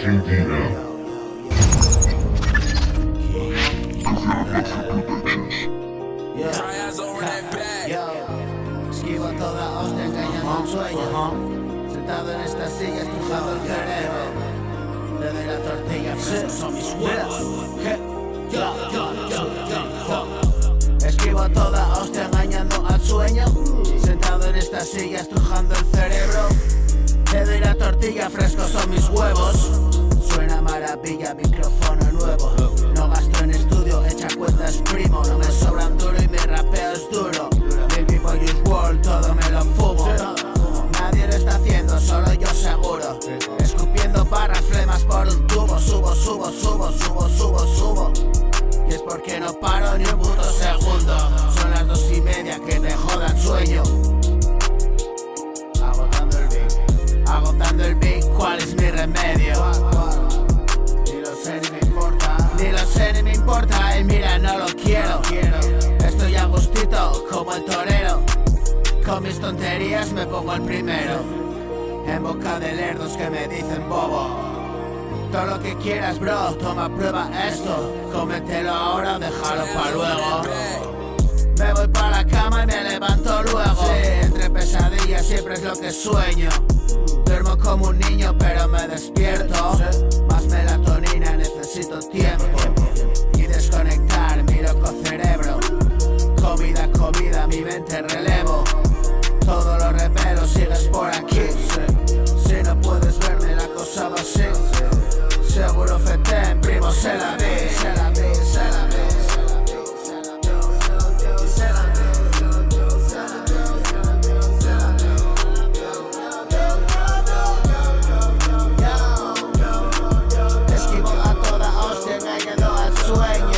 KDM. Esquivo toda hostia engañando un sueño. Sentado en esta silla estrujando el cerebro. Le doy la tortilla, frescos son mis huevos. Esquivo toda hostia engañando al sueño. Sentado en esta silla estrujando el cerebro. Le doy la tortilla, frescos son mis huevos. Suena maravilla, micrófono nuevo. No gasto en estudio, echa cuentas primo. No me sobran duro y mi rapeo es duro. Mil people use world, todo me lo fumo. Nadie lo está haciendo, solo yo seguro. Escupiendo barras, flemas por un tubo. Subo. Y es porque no paro ni un puto segundo. Son las 2:30, que te joda el sueño. Agotando el beat, ¿cuál es mi remedio? Ni lo sé ni me importa, y mira, no lo quiero. Estoy a gustito, como el torero. Con mis tonterías me pongo el primero. En boca de lerdos que me dicen bobo. Todo lo que quieras, bro, toma prueba esto. Cómetelo ahora, déjalo pa' luego. Me voy pa' la cama y me levanto luego. Sí, entre pesadillas siempre es lo que sueño. Duermo como un niño pero me despierto. Más melatonina, necesito tiempo. Y desconectar mi loco cerebro. Comida, mi mente relevo. Todo lo revelo, sigues por aquí. Si no puedes verme, la cosa va así. Seguro fetén, primo, se la vi. Esquivo a toda hostia engañando al sueño.